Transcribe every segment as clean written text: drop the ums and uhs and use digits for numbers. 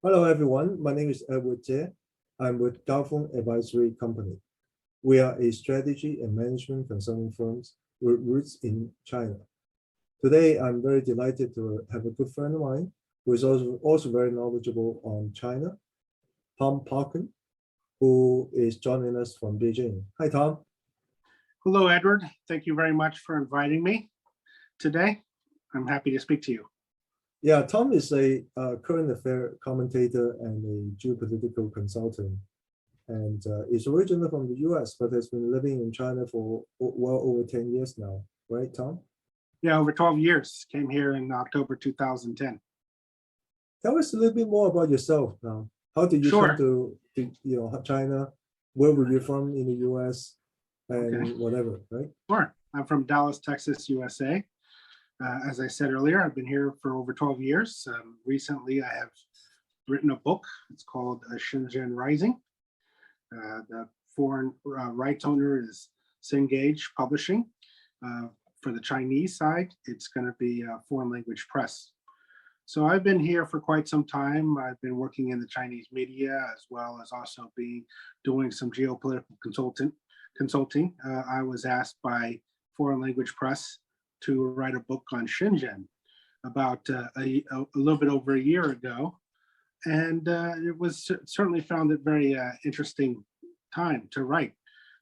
Hello, everyone. My name is Edward Jie. I'm with Gao Feng Advisory Company. We are a strategy and management consulting firm with roots in China. Today, I'm very delighted to have a good friend of mine who is also very knowledgeable on China, Tom Parkin, who is joining us from Beijing. Hi, Tom. Hello, Edward. Thank you very much for inviting me today. I'm happy to speak to you. Yeah, Tom is a current affair commentator and a geopolitical consultant, and is originally from the US, but has been living in China for well over 10 years now, right, Tom? Yeah, over 12 years. Came here in October 2010. Tell us a little bit more about yourself now. How did you come to China? Where were you from in the US? And whatever, right? Sure. I'm from Dallas, Texas, USA. As I said earlier, I've been here for over 12 years. Recently, I have written a book. It's called Shenzhen Rising. The foreign rights owner is Cengage Publishing. For the Chinese side, it's going to be Foreign Language Press. So I've been here for quite some time. I've been working in the Chinese media as well as also doing some geopolitical consulting. I was asked by Foreign Language Press to write a book on Shenzhen about a little bit over a year ago. And it was certainly found it very interesting time to write,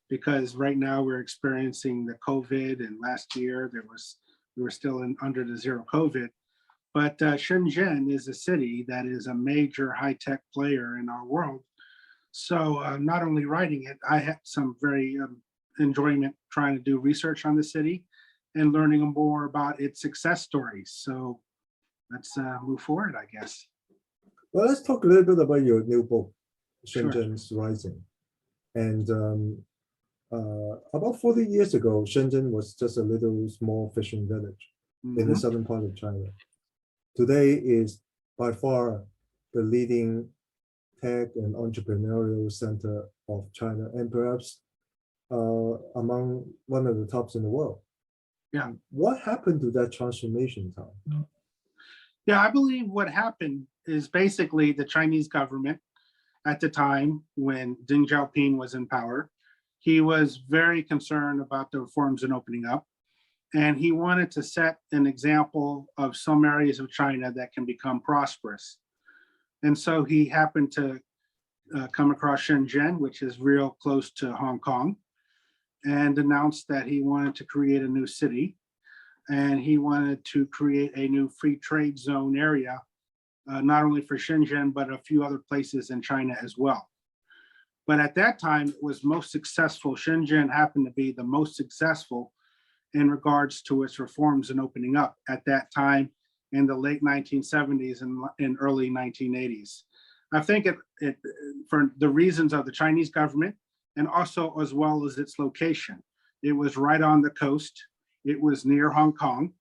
because right now we're experiencing the COVID, and last year we were still under the zero COVID. But Shenzhen is a city that is a major high-tech player in our world. So not only writing it, I had some very enjoyment trying to do research on the city and learning more about its success stories. So let's move forward, I guess. Well, let's talk a little bit about your new book, Shenzhen's Sure. Rising. And about 40 years ago, Shenzhen was just a little small fishing village in the southern part of China. Today is by far the leading tech and entrepreneurial center of China, and perhaps among one of the tops in the world. Yeah. What happened to that transformation, Tom? Yeah, I believe what happened is basically the Chinese government at the time when Deng Xiaoping was in power, he was very concerned about the reforms and opening up. And he wanted to set an example of some areas of China that can become prosperous. And so he happened to come across Shenzhen, which is real close to Hong Kong, and announced that he wanted to create a new city. And he wanted to create a new free trade zone area, not only for Shenzhen, but a few other places in China as well. But at that time, it was most successful. Shenzhen happened to be the most successful in regards to its reforms and opening up at that time in the late 1970s and early 1980s. I think it for the reasons of the Chinese government and also as well as its location. It was right on the coast. It was near Hong Kong.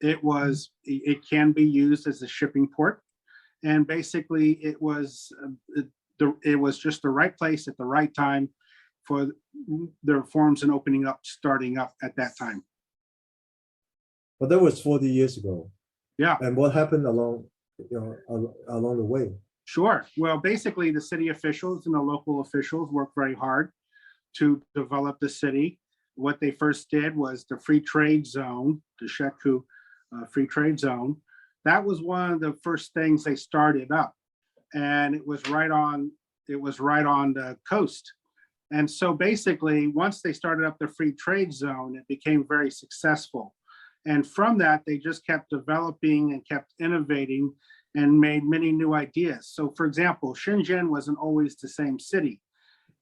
It can be used as a shipping port. And basically it was just the right place at the right time for the reforms and opening up, starting up at that time. But that was 40 years ago. Yeah. And what happened along the way? Sure. Well, basically the city officials and the local officials worked very hard to develop the city. What they first did was the free trade zone, the Sheku free trade zone. That was one of the first things they started up, and it was right on the coast. And so basically, once they started up the free trade zone, it became very successful. And from that, they just kept developing and kept innovating and made many new ideas. So for example, Shenzhen wasn't always the same city.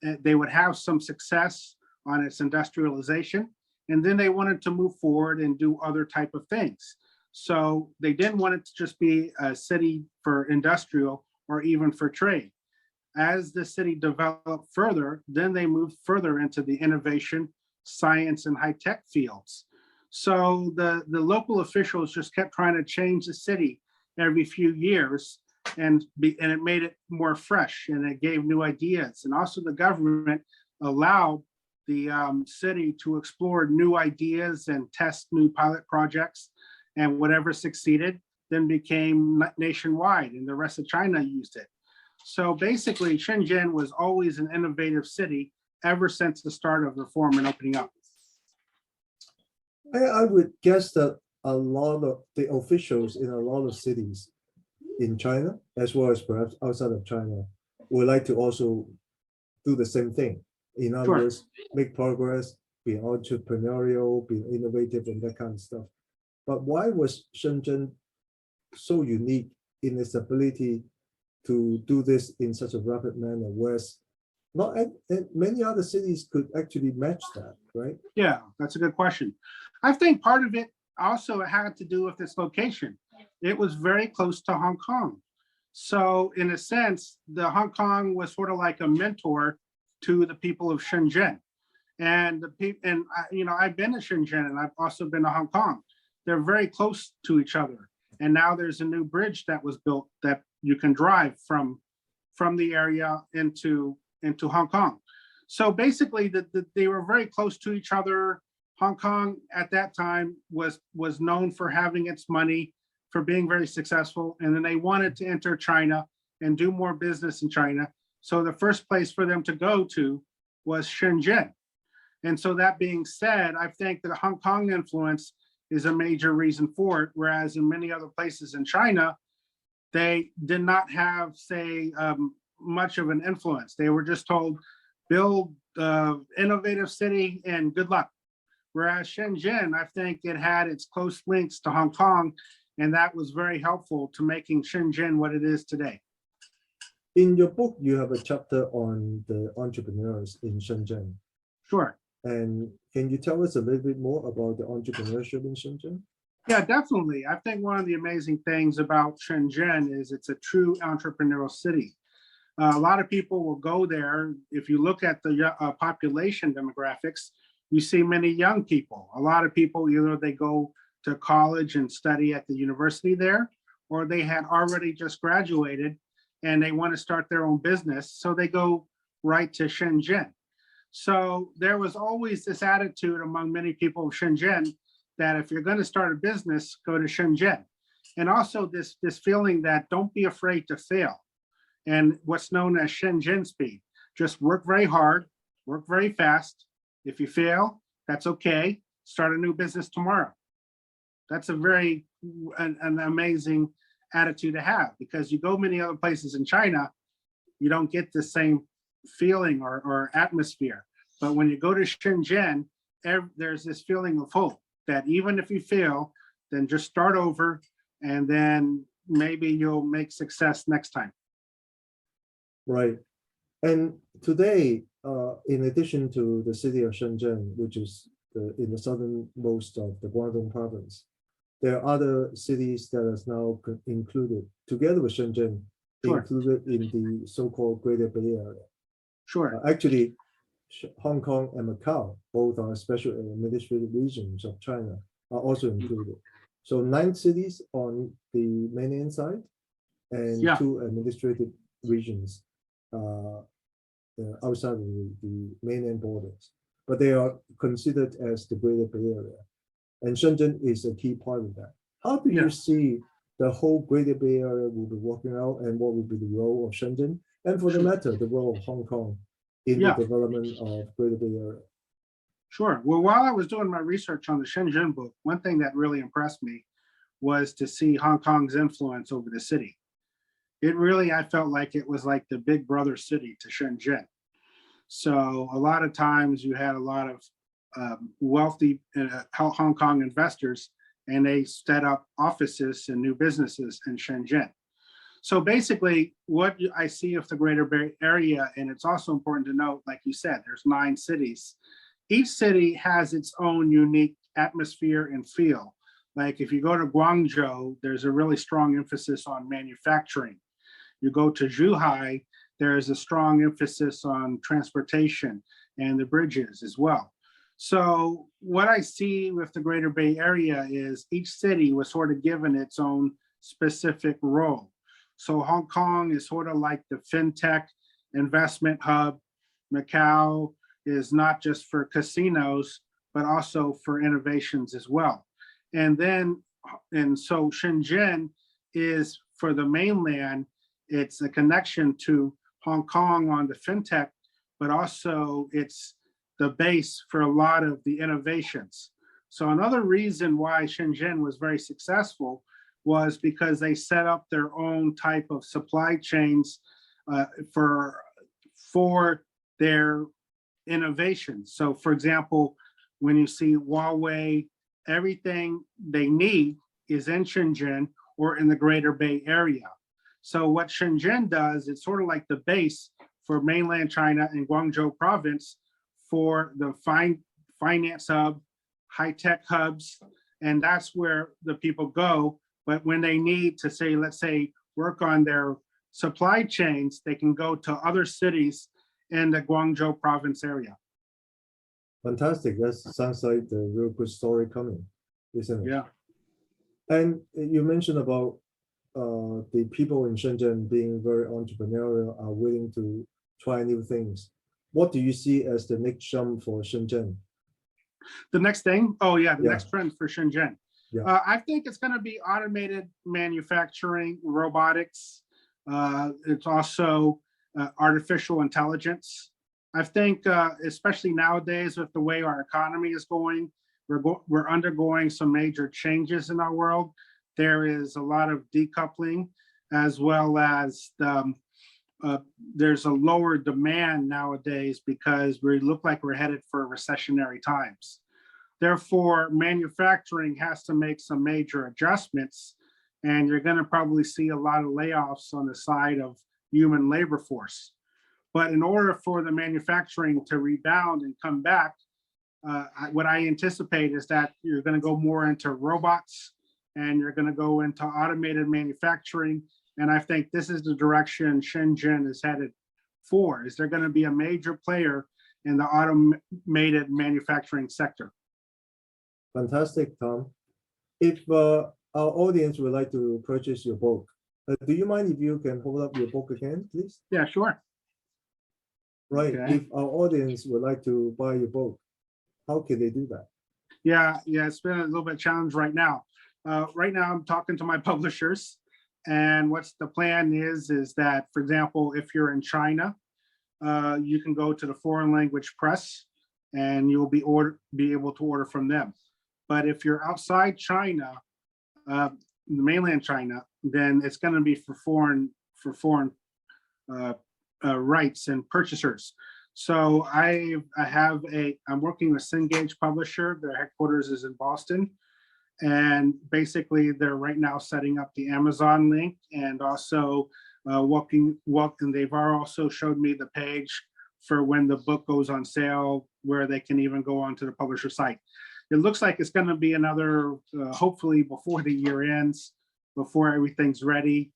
They would have some success on its industrialization, and then they wanted to move forward and do other type of things. So they didn't want it to just be a city for industrial or even for trade. As the city developed further, then they moved further into the innovation, science, and high-tech fields. So the local officials just kept trying to change the city every few years, and it made it more fresh, and it gave new ideas. And also the government allowed the city to explore new ideas and test new pilot projects, and whatever succeeded then became nationwide, and the rest of China used it. So basically, Shenzhen was always an innovative city ever since the start of reform and opening up. I would guess that a lot of the officials in a lot of cities in China, as well as perhaps outside of China, would like to also do the same thing. In other Sure. words, make progress, be entrepreneurial, be innovative, and that kind of stuff. But why was Shenzhen so unique in its ability to do this in such a rapid manner, whereas not many other cities could actually match that, right? Yeah, that's a good question. I think part of it also had to do with its location. It was very close to Hong Kong. So in a sense, the Hong Kong was sort of like a mentor to the people of Shenzhen. And the people, and I've been to Shenzhen and I've also been to Hong Kong. They're very close to each other. And now there's a new bridge that was built that you can drive from the area into Hong Kong. So basically, they were very close to each other. Hong Kong at that time was known for having its money, for being very successful, and then they wanted to enter China and do more business in China. So the first place for them to go to was Shenzhen. And so that being said, I think that Hong Kong influence is a major reason for it, whereas in many other places in China, they did not have, say, much of an influence. They were just told, build innovative city and good luck. Whereas Shenzhen, I think it had its close links to Hong Kong, and that was very helpful to making Shenzhen what it is today. In your book, you have a chapter on the entrepreneurs in Shenzhen. Sure. And can you tell us a little bit more about the entrepreneurship in Shenzhen? Yeah, definitely. I think one of the amazing things about Shenzhen is it's a true entrepreneurial city. A lot of people will go there. If you look at the population demographics, you see many young people. A lot of people, either they go to college and study at the university there, or they had already just graduated and they want to start their own business. So they go right to Shenzhen. So there was always this attitude among many people of Shenzhen that if you're going to start a business, go to Shenzhen. And also this feeling that don't be afraid to fail. And what's known as Shenzhen speed. Just work very hard, work very fast. If you fail, that's okay. Start a new business tomorrow. That's a very an amazing attitude to have, because you go many other places in China, you don't get the same feeling or atmosphere. But when you go to Shenzhen, there's this feeling of hope that even if you fail, then just start over and then maybe you'll make success next time. Right. And today, in addition to the city of Shenzhen, which is in the southernmost of the Guangdong province, there are other cities that are now included, together with Shenzhen, Sure. included in the so-called Greater Bay Area. Sure. Actually, Hong Kong and Macau, both are special administrative regions of China, are also included. So 9 cities on the mainland side and 2 administrative regions outside of the mainland borders. But they are considered as the Greater Bay Area. And Shenzhen is a key part of that. How do you see the whole Greater Bay Area will be working out, and what will be the role of Shenzhen? And for the matter, the role of Hong Kong in the development of Greater Bay Area? Sure. Well, while I was doing my research on the Shenzhen book, one thing that really impressed me was to see Hong Kong's influence over the city. It really, I felt like it was like the big brother city to Shenzhen. So a lot of times you had a lot of wealthy Hong Kong investors, and they set up offices and new businesses in Shenzhen. So basically what I see of the Greater Bay Area, and it's also important to note, like you said, there's 9 cities. Each city has its own unique atmosphere and feel. Like if you go to Guangzhou, there's a really strong emphasis on manufacturing. You go to Zhuhai, there is a strong emphasis on transportation and the bridges as well. So what I see with the Greater Bay Area is each city was sort of given its own specific role. So Hong Kong is sort of like the fintech investment hub. Macau is not just for casinos, but also for innovations as well. And so Shenzhen is for the mainland, it's a connection to Hong Kong on the fintech, but also it's the base for a lot of the innovations. So another reason why Shenzhen was very successful was because they set up their own type of supply chains for their innovations. So for example, when you see Huawei, everything they need is in Shenzhen or in the Greater Bay Area. So what Shenzhen does, it's sort of like the base for mainland China and Guangzhou province for the finance hub, high-tech hubs, and that's where the people go. But when they need to say, let's say, work on their supply chains, they can go to other cities in the Guangzhou province area. Fantastic. That sounds like the real good story coming, isn't it? Yeah. And you mentioned about the people in Shenzhen being very entrepreneurial, are willing to try new things. What do you see as the next jump for Shenzhen? The next thing, oh yeah, the next trend for Shenzhen. Yeah. I think it's going to be automated manufacturing, robotics. It's also artificial intelligence. I think, especially nowadays with the way our economy is going, we're undergoing some major changes in our world. There is a lot of decoupling, as well as there's a lower demand nowadays because we look like we're headed for recessionary times. Therefore, manufacturing has to make some major adjustments, and you're going to probably see a lot of layoffs on the side of human labor force. But in order for the manufacturing to rebound and come back, what I anticipate is that you're going to go more into robots and you're going to go into automated manufacturing. And I think this is the direction Shenzhen is headed for. Is they're going to be a major player in the automated manufacturing sector. Fantastic, Tom. If our audience would like to purchase your book, do you mind if you can hold up your book again, please? Yeah, sure. Right. Okay. If our audience would like to buy your book, how can they do that? Yeah, it's been a little bit challenged right now. Right now, I'm talking to my publishers, and what's the plan is that, for example, if you're in China, you can go to the foreign language press, and you'll be able to order from them. But if you're outside China, the mainland China, then it's going to be for foreign rights and purchasers. So I'm working with Cengage Publisher. Their headquarters is in Boston. And basically they're right now setting up the Amazon link and also and they've also showed me the page for when the book goes on sale, where they can even go onto the publisher site. It looks like it's going to be another, hopefully before the year ends, before everything's ready.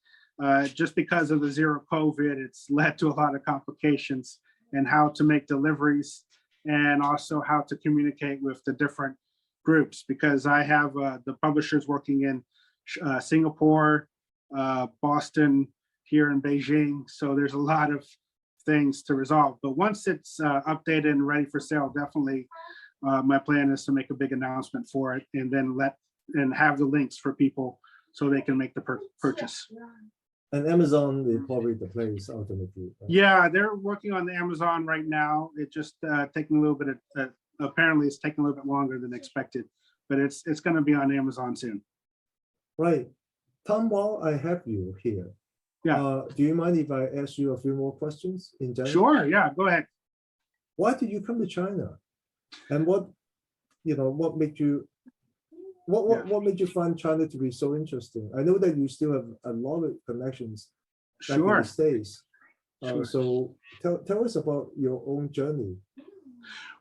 Just because of the zero COVID, it's led to a lot of complications and how to make deliveries and also how to communicate with the different groups, because I have the publishers working in Singapore, Boston, here in Beijing. So there's a lot of things to resolve. But once it's updated and ready for sale, definitely my plan is to make a big announcement for it and then have the links for people so they can make the purchase. And Amazon is probably the place ultimately. Right? Yeah, they're working on the Amazon right now. It just taking a little bit of, apparently it's taking a little bit longer than expected, but it's going to be on Amazon soon. Right. Tom, while I have you here, yeah, do you mind if I ask you a few more questions in general? Sure, yeah, go ahead. Why did you come to China? And what made you what made you find China to be so interesting? I know that you still have a lot of connections back in the States. Sure. So tell us about your own journey.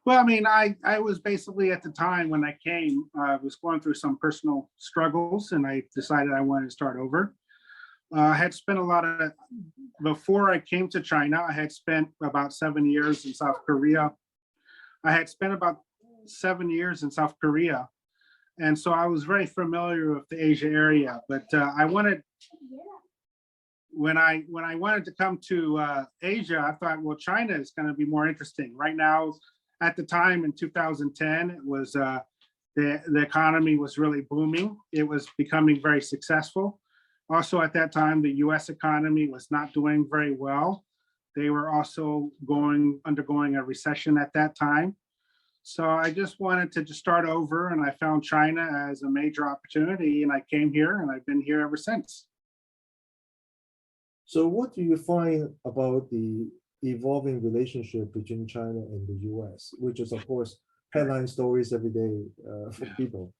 Well, I mean, I was basically at the time when I came, I was going through some personal struggles and I decided I wanted to start over. I had spent before I came to China, I had spent about 7 years in South Korea. I had spent about 7 years in South Korea. And so I was very familiar with the Asia area, but when I wanted to come to Asia, I thought, well, China is going to be more interesting. Right now, at the time in 2010, it was the economy was really booming. It was becoming very successful. Also at that time, the US economy was not doing very well. They were also undergoing a recession at that time. So I just wanted to just start over, and I found China as a major opportunity, and I came here and I've been here ever since. So what do you find about the evolving relationship between China and the US, which is of course headline stories every day for people?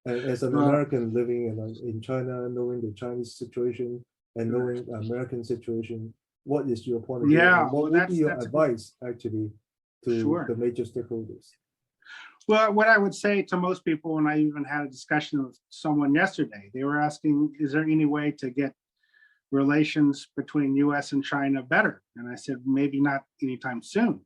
And as an Well, American living in China, knowing the Chinese situation and knowing the American situation, what is your point of view? yeah, And what well, would be your that's advice actually to sure. the major stakeholders? Well, what I would say to most people, and I even had a discussion with someone yesterday, they were asking, is there any way to get relations between US and China better? And I said, maybe not anytime soon.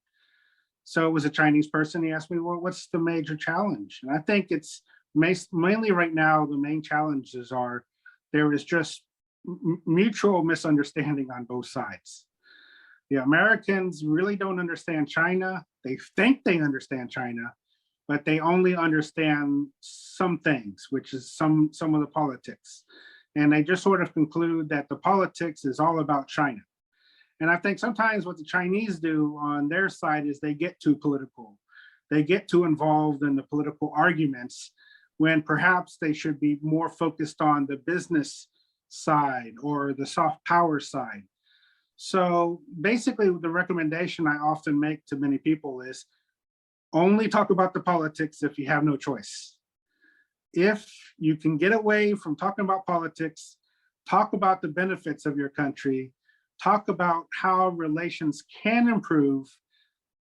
So it was a Chinese person. He asked me, well, what's the major challenge? And I think it's mainly right now, the main challenges are there is just mutual misunderstanding on both sides. The Americans really don't understand China. They think they understand China, but they only understand some things, which is some of the politics. And they just sort of conclude that the politics is all about China. And I think sometimes what the Chinese do on their side is they get too political. They get too involved in the political arguments when perhaps they should be more focused on the business side or the soft power side. So basically the recommendation I often make to many people is only talk about the politics if you have no choice. If you can get away from talking about politics, talk about the benefits of your country, talk about how relations can improve,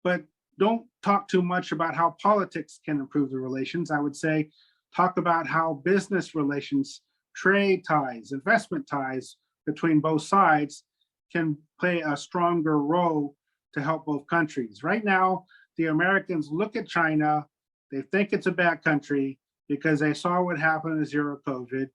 but don't talk too much about how politics can improve the relations. I would say talk about how business relations, trade ties, investment ties between both sides can play a stronger role to help both countries. Right now, the Americans look at China, they think it's a bad country because they saw what happened with zero COVID.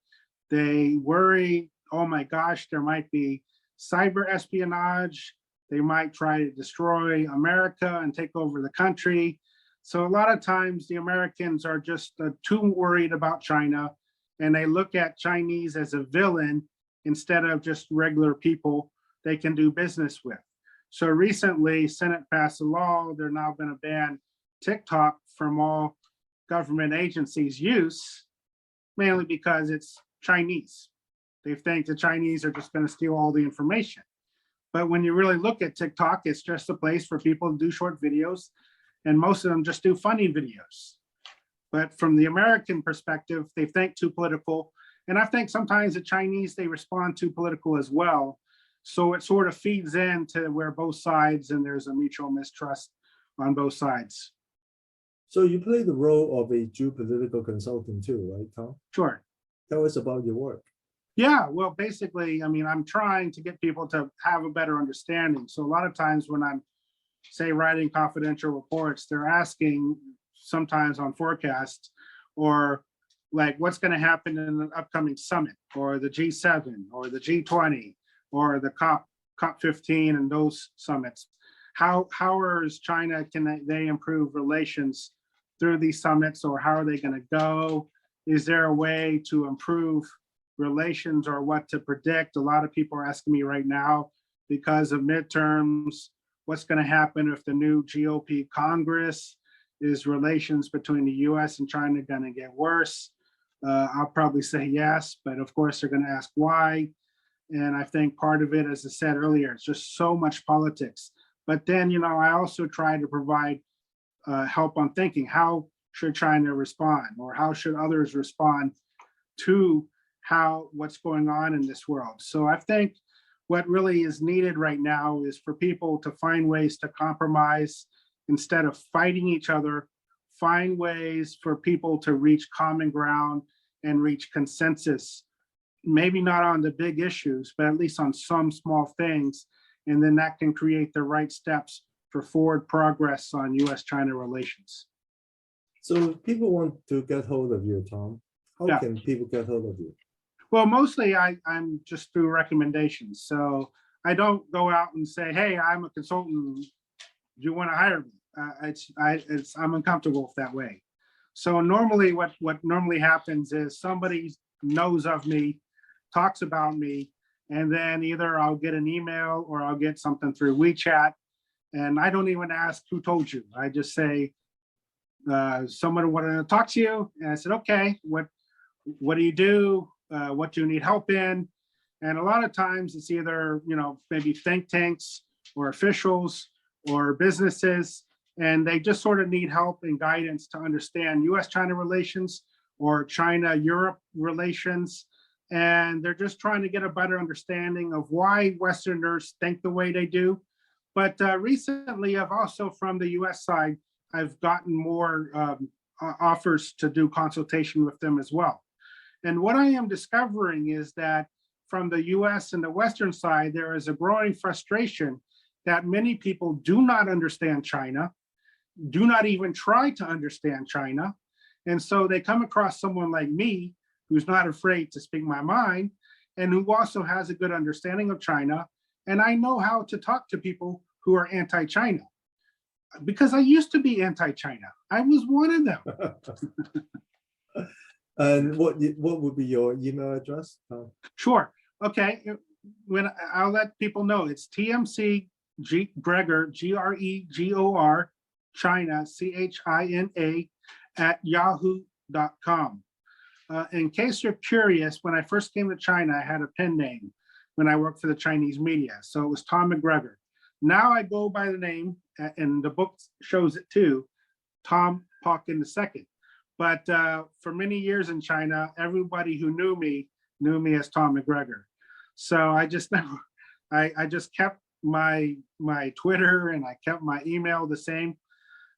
They worry, oh my gosh, there might be cyber espionage. They might try to destroy America and take over the country. So a lot of times the Americans are just too worried about China, and they look at Chinese as a villain instead of just regular people they can do business with. So recently, Senate passed a law. They're now going to ban TikTok from all government agencies' use, mainly because it's Chinese. They think the Chinese are just going to steal all the information. But when you really look at TikTok, it's just a place for people to do short videos, and most of them just do funny videos. But from the American perspective, they think too political. And I think sometimes the Chinese, they respond too political as well. So it sort of feeds into where both sides, and there's a mutual mistrust on both sides. So you play the role of a geopolitical consultant too, right, Tom? Sure. Tell us about your work. Yeah, well, basically, I mean, I'm trying to get people to have a better understanding. So a lot of times when I'm, say, writing confidential reports, they're asking sometimes on forecasts or like what's going to happen in the upcoming summit or the G7 or the G20 or the COP15 and those summits. How is China, can they improve relations through these summits, or how are they going to go? Is there a way to improve relations or what to predict? A lot of people are asking me right now because of midterms, what's going to happen if the new GOP Congress, is relations between the US and China going to get worse? I'll probably say yes, but of course they're going to ask why. And I think part of it, as I said earlier, it's just so much politics. But then, you know, I also try to provide help on thinking, how should China respond, or how should others respond to what's going on in this world? So I think what really is needed right now is for people to find ways to compromise instead of fighting each other, find ways for people to reach common ground and reach consensus, maybe not on the big issues, but at least on some small things. And then that can create the right steps for forward progress on US-China relations. So if people want to get hold of you, Tom, how Yeah. can people get hold of you? Well, mostly I'm just through recommendations. So I don't go out and say, hey, I'm a consultant, do you want to hire me? I'm uncomfortable with that way. So normally what normally happens is somebody knows of me, talks about me, and then either I'll get an email or I'll get something through WeChat, and I don't even ask who told you. I just say, someone wanted to talk to you, and I said, okay, what do you do? What do you need help in? And a lot of times it's either, maybe think tanks or officials or businesses, and they just sort of need help and guidance to understand US-China relations or China-Europe relations. And they're just trying to get a better understanding of why Westerners think the way they do. But recently, I've also, from the US side, I've gotten more offers to do consultation with them as well. And what I am discovering is that from the US and the Western side, there is a growing frustration that many people do not understand China, do not even try to understand China. And so they come across someone like me, who's not afraid to speak my mind, and who also has a good understanding of China. And I know how to talk to people who are anti-China, because I used to be anti-China. I was one of them. And what would be your email address? Sure. Okay. When I'll let people know, it's TMC Gregor, Gregor, China, CHINA @yahoo.com. In case you're curious, when I first came to China, I had a pen name when I worked for the Chinese media. So it was Tom McGregor. Now I go by the name, and the book shows it too, Tom Pauken II. But for many years in China, everybody who knew me as Tom McGregor. So I just kept my Twitter, and I kept my email the same.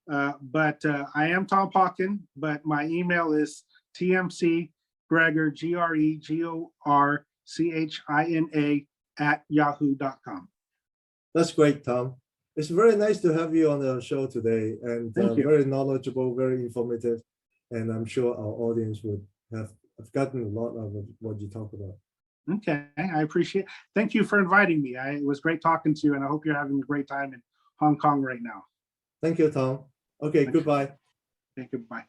But I am Tom Pauken, but my email is TMC Gregor, Gregor, CHINA @yahoo.com. That's great, Tom. It's very nice to have you on the show today, and very knowledgeable, very informative. And I'm sure our audience would have gotten a lot of what you talk about. Okay, I appreciate it. Thank you for inviting me. It was great talking to you, and I hope you're having a great time in Hong Kong right now. Thank you, Tom. Okay, goodbye. Okay, goodbye.